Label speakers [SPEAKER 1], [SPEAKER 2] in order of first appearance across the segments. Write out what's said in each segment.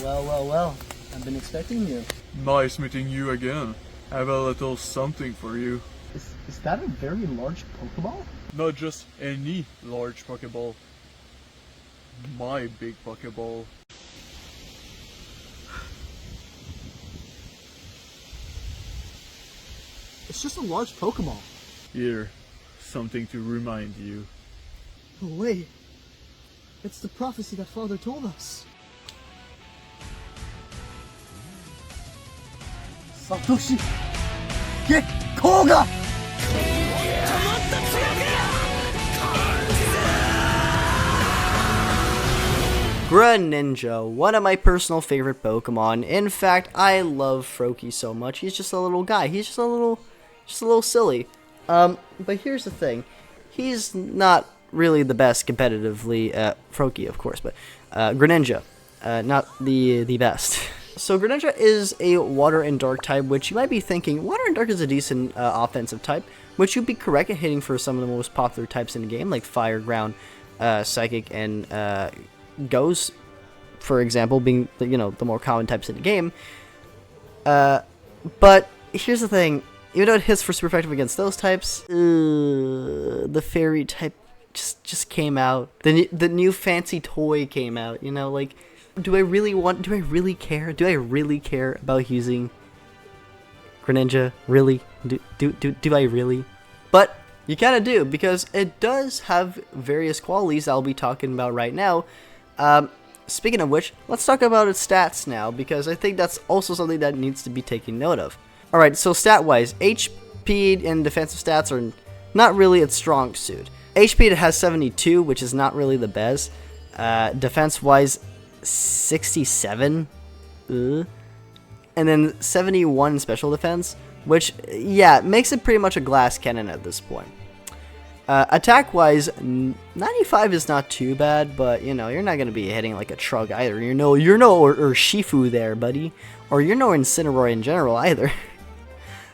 [SPEAKER 1] Well. I've been expecting you.
[SPEAKER 2] Nice meeting you again. I have a little something for you.
[SPEAKER 1] Is that a very large Pokeball?
[SPEAKER 2] Not just any large Pokeball. My big Pokeball.
[SPEAKER 1] It's just a large Pokeball.
[SPEAKER 2] Here, something to remind you.
[SPEAKER 1] Oh, wait. It's the prophecy that Father told us. Satoshi, get Koga!
[SPEAKER 3] Greninja, one of my personal favorite Pokemon. In fact, I love Froakie so much. He's just a little guy. He's just a little silly. But here's the thing. He's not really the best competitively. Froakie, of course, but Greninja, not the best. So Greninja is a Water and Dark type, which you might be thinking, Water and Dark is a decent offensive type, which you'd be correct at hitting for some of the most popular types in the game, like Fire, Ground, Psychic, and Ghost, for example, being the more common types in the game. But here's the thing, even though it hits for super effective against those types, the Fairy type just came out. The new fancy toy came out, like... Do I really care? Do I really care about using Greninja? Really? Do I really? But you kind of do, because it does have various qualities I'll be talking about right now. Speaking of which, let's talk about its stats now, because I think that's also something that needs to be taken note of. Alright, so stat-wise, HP and defensive stats are not really its strong suit. HP it has 72, which is not really the best. Defense-wise, 67, and then 71 special defense, which, yeah, makes it pretty much a glass cannon at this point. Attack wise, 95 is not too bad, but you're not gonna be hitting like a Trug either. You're no Shifu there, buddy, or you're no Incineroar in general either.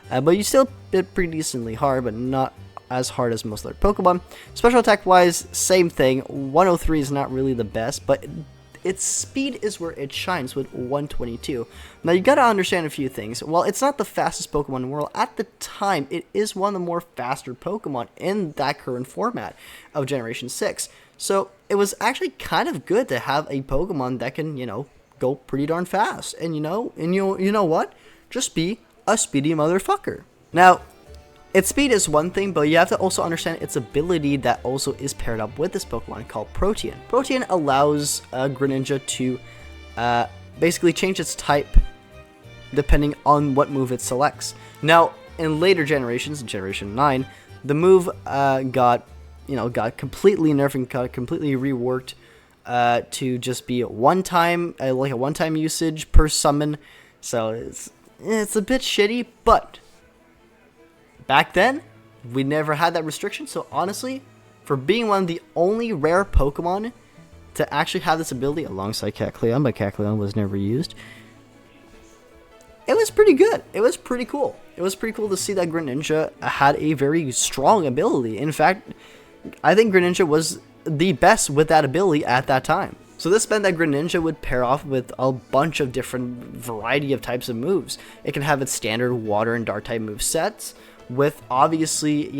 [SPEAKER 3] But you still hit pretty decently hard, but not as hard as most other Pokemon. Special attack wise, same thing. 103 is not really the best, but its speed is where it shines with 122. Now you gotta understand a few things. While it's not the fastest Pokemon in the world, at the time it is one of the more faster Pokemon in that current format of Generation 6. So it was actually kind of good to have a Pokemon that can, go pretty darn fast. And you know what? Just be a speedy motherfucker. Now, its speed is one thing, but you have to also understand its ability that also is paired up with this Pokemon called Protean. Protean allows Greninja to basically change its type depending on what move it selects. Now, in later generations, Generation 9, the move got completely nerfed and got completely reworked to just be a one-time usage per summon. So it's a bit shitty, but back then, we never had that restriction, so honestly, for being one of the only rare Pokemon to actually have this ability, alongside Kecleon, but Kecleon was never used, it was pretty good. It was pretty cool. It was pretty cool to see that Greninja had a very strong ability. In fact, I think Greninja was the best with that ability at that time. So this meant that Greninja would pair off with a bunch of different variety of types of moves. It can have its standard Water and Dark type move sets, with obviously,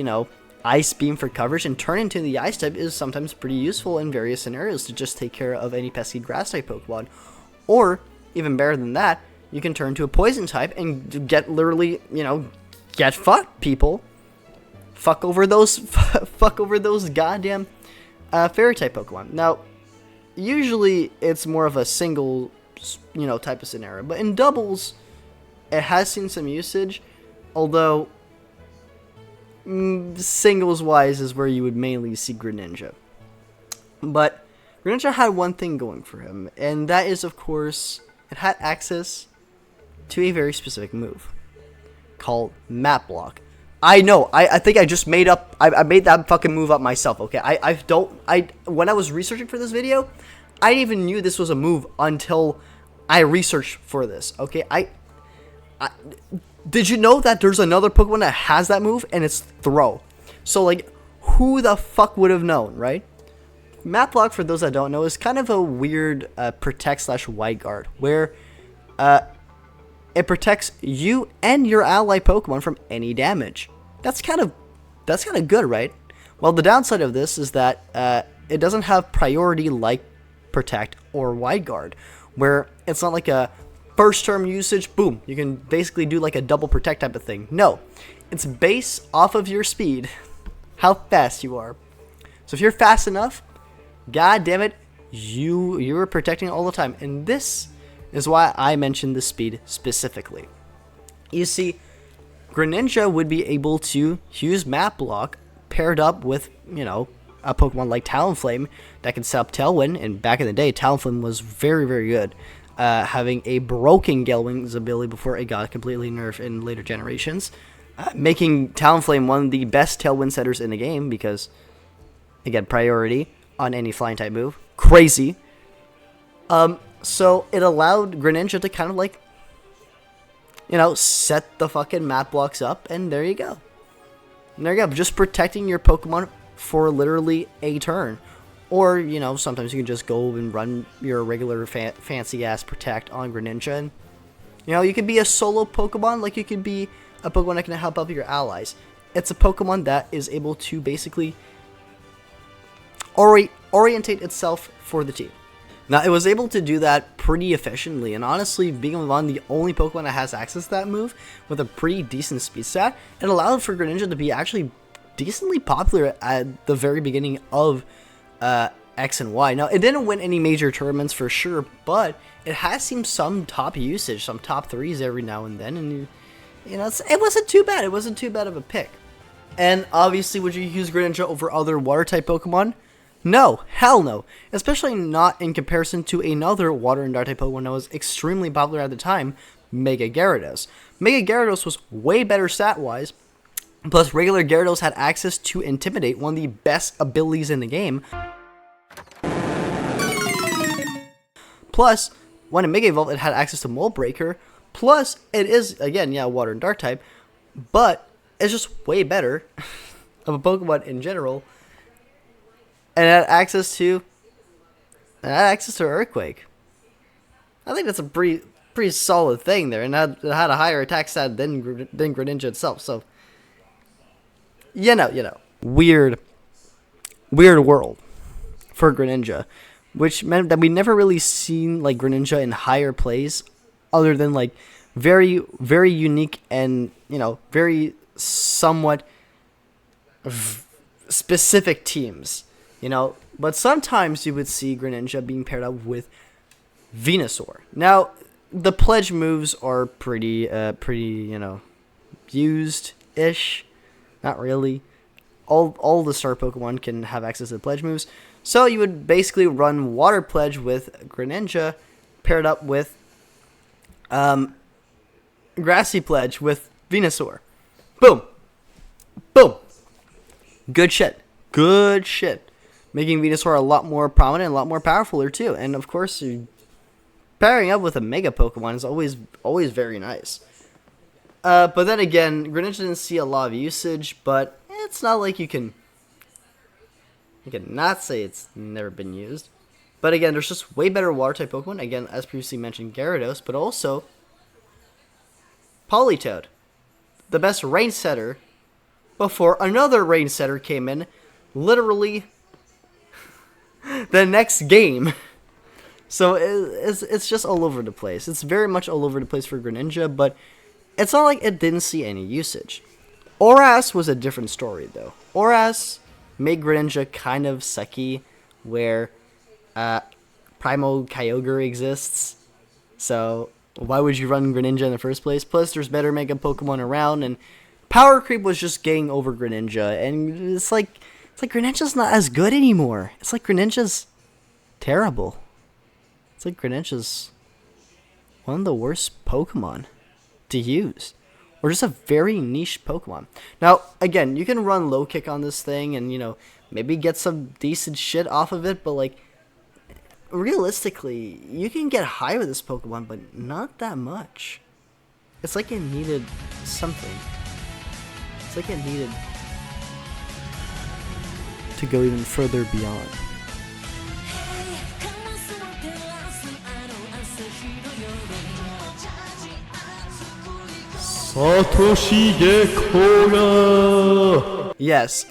[SPEAKER 3] Ice Beam for coverage, and turn into the Ice type is sometimes pretty useful in various scenarios to just take care of any pesky Grass type Pokemon. Or, even better than that, you can turn to a Poison type and get literally, get fucked, people. Fuck over those goddamn Fairy type Pokemon. Now, usually it's more of a single, type of scenario, but in doubles, it has seen some usage, although singles wise is where you would mainly see Greninja. But Greninja had one thing going for him, and that is, of course, it had access to a very specific move called Map Block. I know, I think I just made up, I made that fucking move up myself, okay? When I was researching for this video, I didn't even knew this was a move until I researched for this, okay? Did you know that there's another Pokemon that has that move, and it's Throw? So, like, who the fuck would have known, right? Map Lock, for those that don't know, is kind of a weird protect / wide guard, where it protects you and your ally Pokemon from any damage. That's kind of good, right? Well, the downside of this is that it doesn't have priority like Protect or Wide Guard, where it's not like a first term usage, boom, you can basically do like a double Protect type of thing. No, it's based off of your speed, how fast you are. So if you're fast enough, god damn it, you're protecting all the time. And this is why I mentioned the speed specifically. You see, Greninja would be able to use Map Lock paired up with, you know, a Pokemon like Talonflame that can set up Tailwind. And back in the day, Talonflame was very, very good. Having a broken Gale Wings ability before it got completely nerfed in later generations. Making Talonflame one of the best Tailwind setters in the game because, again, priority on any flying type move. Crazy. So it allowed Greninja to kind of like, you know, set the fucking map blocks up, and there you go. And there you go. Just protecting your Pokemon for literally a turn. Or, you know, sometimes you can just go and run your regular fancy-ass Protect on Greninja. And, you know, you could be a solo Pokemon like you could be a Pokemon that can help out your allies. It's a Pokemon that is able to basically orientate itself for the team. Now, it was able to do that pretty efficiently, and honestly, being one of the only Pokemon that has access to that move with a pretty decent speed stat, it allowed for Greninja to be actually decently popular at the very beginning of X and Y. Now, it didn't win any major tournaments for sure, but it has seen some top usage, some top 3s every now and then, and you know, it wasn't too bad. It wasn't too bad of a pick. And obviously, would you use Greninja over other Water-type Pokemon? No, hell no. Especially not in comparison to another Water and Dark-type Pokemon that was extremely popular at the time, Mega Gyarados. Mega Gyarados was way better stat-wise, plus regular Gyarados had access to Intimidate, one of the best abilities in the game. Plus, when it Mega Evolved, it had access to Mold Breaker. Plus, it is, again, yeah, Water and Dark type, but it's just way better of a Pokemon in general. And it had access to Earthquake. I think that's a pretty solid thing there, and it had a higher attack stat than Greninja itself. So, you know, weird world for Greninja, which meant that we never really seen like Greninja in higher plays, other than like very, very unique and, you know, very somewhat specific teams. You know, but sometimes you would see Greninja being paired up with Venusaur. Now, the pledge moves are pretty, you know, used-ish. Not really. All the star Pokemon can have access to the pledge moves. So you would basically run Water Pledge with Greninja, paired up with Grassy Pledge with Venusaur. Boom. Boom. Good shit. Good shit. Making Venusaur a lot more prominent and a lot more powerful too. And of course, pairing up with a Mega Pokemon is always very nice. But then again, Greninja didn't see a lot of usage, but it's not like you can not say it's never been used. But again, there's just way better Water-type Pokemon. Again, as previously mentioned, Gyarados, but also Politoed, the best Rain Setter, before another Rain Setter came in, literally the next game. So it's just all over the place. It's very much all over the place for Greninja, but it's not like it didn't see any usage. Oras was a different story, though. Oras made Greninja kind of sucky, where Primal Kyogre exists. So why would you run Greninja in the first place? Plus, there's better Mega Pokemon around, and Power Creep was just getting over Greninja, and it's like Greninja's not as good anymore. It's like Greninja's terrible. It's like Greninja's one of the worst Pokemon to use. Or just a very niche Pokemon. Now, again, you can run low kick on this thing and, you know, maybe get some decent shit off of it, but, like, realistically, you can get high with this Pokemon, but not that much. It's like it needed something. It's like it needed to go even further beyond. Yes,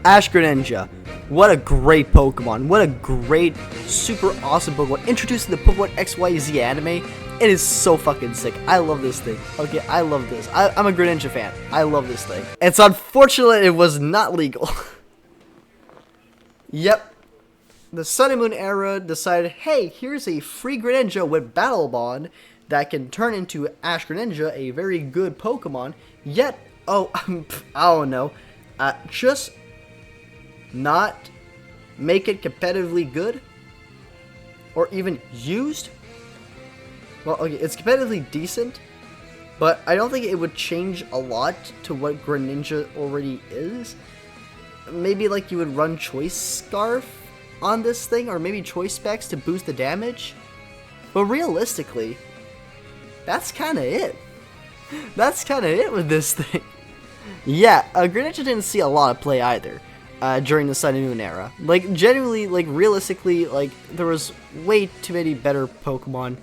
[SPEAKER 3] Ash Greninja. What a great Pokemon. What a great, super awesome Pokemon. Introduced in the Pokemon XYZ anime. It is so fucking sick. I love this thing. Okay, I love this. I'm a Greninja fan. I love this thing. It's unfortunate it was not legal. Yep. The Sun and Moon era decided, hey, here's a free Greninja with Battle Bond that can turn into Ash Greninja, a very good Pokemon. Yet, oh, I don't know. Just not make it competitively good or even used. Well, okay, it's competitively decent, but I don't think it would change a lot to what Greninja already is. Maybe like you would run Choice Scarf on this thing, or maybe Choice Specs to boost the damage. But realistically, that's kind of it. That's kind of it with this thing. Yeah, Greninja didn't see a lot of play either during the Sun and Moon era. Like, genuinely, like, realistically, like, there was way too many better Pokemon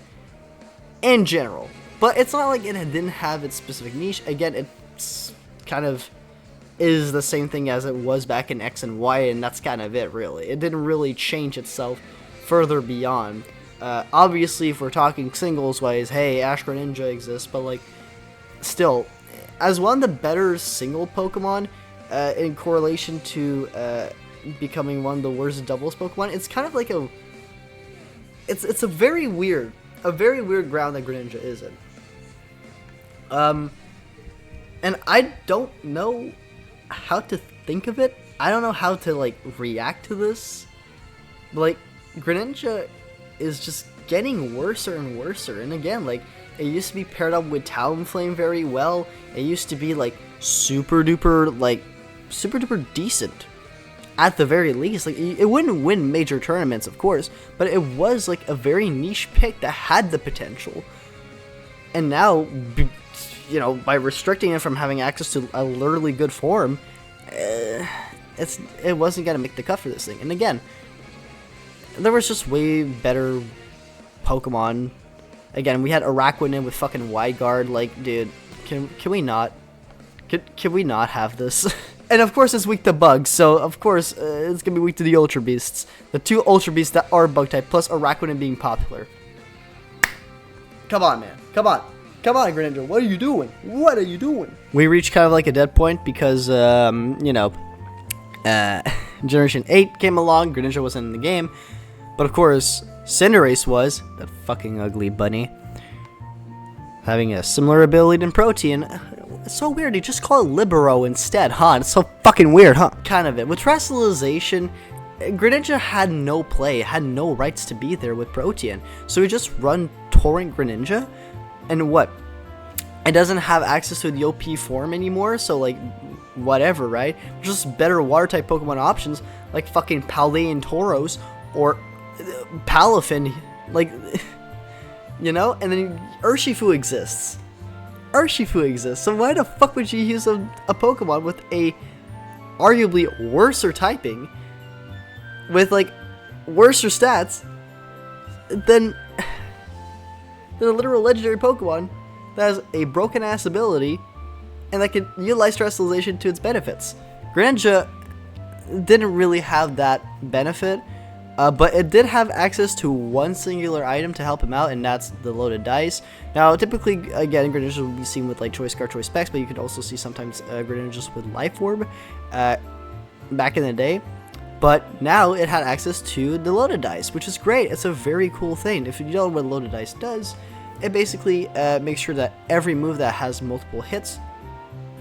[SPEAKER 3] in general. But it's not like it didn't have its specific niche. Again, it's kind of is the same thing as it was back in X and Y, and that's kind of it, really. It didn't really change itself further beyond. Obviously, if we're talking singles-wise, hey, Ash Greninja exists, but, like, still, as one of the better single Pokemon, in correlation to becoming one of the worst doubles Pokemon, it's kind of like a... It's a very weird ground that Greninja is in. And I don't know how to think of it. I don't know how to, like, react to this. But, like, Greninja is just getting worse and worse. And again, like, it used to be paired up with Talonflame very well. It used to be, like, super duper decent. At the very least, like, it wouldn't win major tournaments, of course, but it was, like, a very niche pick that had the potential. And now, you know, by restricting it from having access to a literally good form, it wasn't gonna make the cut for this thing. And again, there was just way better Pokemon. Again, we had Araquanid with fucking Wide Guard. Like, dude, can we not? Can we not have this? And of course, it's weak to bugs, so of course it's gonna be weak to the Ultra Beasts. The two Ultra Beasts that are bug type, plus Araquanid being popular. Come on, man. Come on. Come on, Greninja. What are you doing? What are you doing? We reached kind of like a dead point because, you know, Generation 8 came along. Greninja wasn't in the game. But of course, Cinderace was. That fucking ugly bunny. Having a similar ability than Protean. It's so weird. They just call it Libero instead, huh? It's so fucking weird, huh? Kind of it. With Terrestrialization, Greninja had no play, had no rights to be there with Protean. So we just run Torrent Greninja. And what? It doesn't have access to the OP form anymore, so, like, whatever, right? Just better water-type Pokemon options, like fucking Paldean Tauros, or Palafin, like, you know? And then Urshifu exists. So why the fuck would you use a Pokemon with a arguably worser typing, with, like, worser stats, than a literal legendary Pokemon that has a broken-ass ability and that can utilize Terrestrialization to its benefits? Greninja didn't really have that benefit, but it did have access to one singular item to help him out, and that's the loaded dice. Now, typically, again, Greninja will be seen with, like, Choice Scarf, Choice Specs, but you could also see sometimes Greninjas with Life Orb back in the day. But now it had access to the loaded dice, which is great. It's a very cool thing. If you know what loaded dice does, it basically makes sure that every move that has multiple hits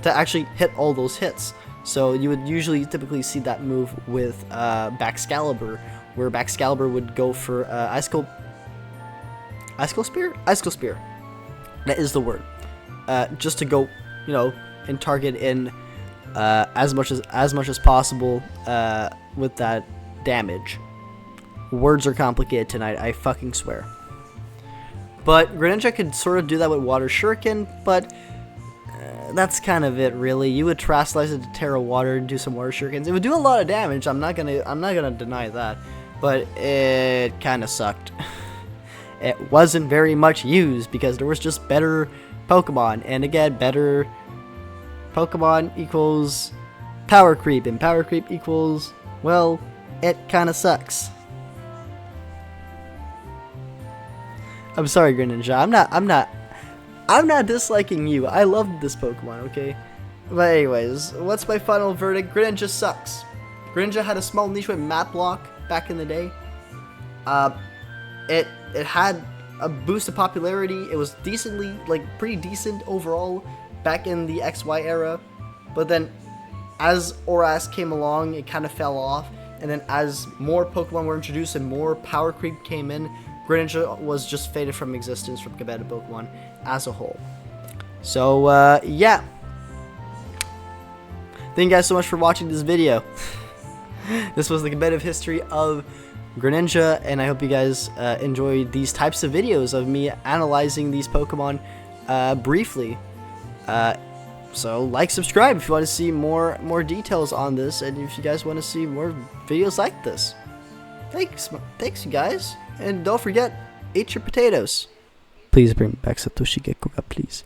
[SPEAKER 3] to actually hit all those hits. So you would usually typically see that move with Baxcalibur, where Baxcalibur would go for Icicle Spear? Icicle Spear. That is the word. Just to go, you know, and target in as much as possible with that damage. Words are complicated tonight, I fucking swear. But Greninja could sort of do that with Water Shuriken, but that's kind of it, really. You would Terrestrialize it to Terra Water and do some Water Shurikens. It would do a lot of damage. I'm not gonna deny that, but it kind of sucked. it wasn't very much used because there was just better Pokemon. And again, better Pokemon equals power creep, and power creep equals, well, it kind of sucks. I'm sorry, Greninja. I'm not disliking you. I loved this Pokemon, okay? But anyways, what's my final verdict? Greninja sucks. Greninja had a small niche with Map Lock back in the day. It had a boost of popularity. It was decently, like, pretty decent overall back in the XY era. But then, as Oras came along, it kind of fell off. And then as more Pokemon were introduced and more power creep came in, Greninja was just faded from existence from competitive Pokemon as a whole. So, yeah. Thank you guys so much for watching this video. This was the competitive history of Greninja, and I hope you guys enjoyed these types of videos of me analyzing these Pokemon briefly. So, like, subscribe if you want to see more details on this, and if you guys want to see more videos like this. Thanks, you guys. And don't forget, eat your potatoes. Please bring back Satoshi Gekuga, please.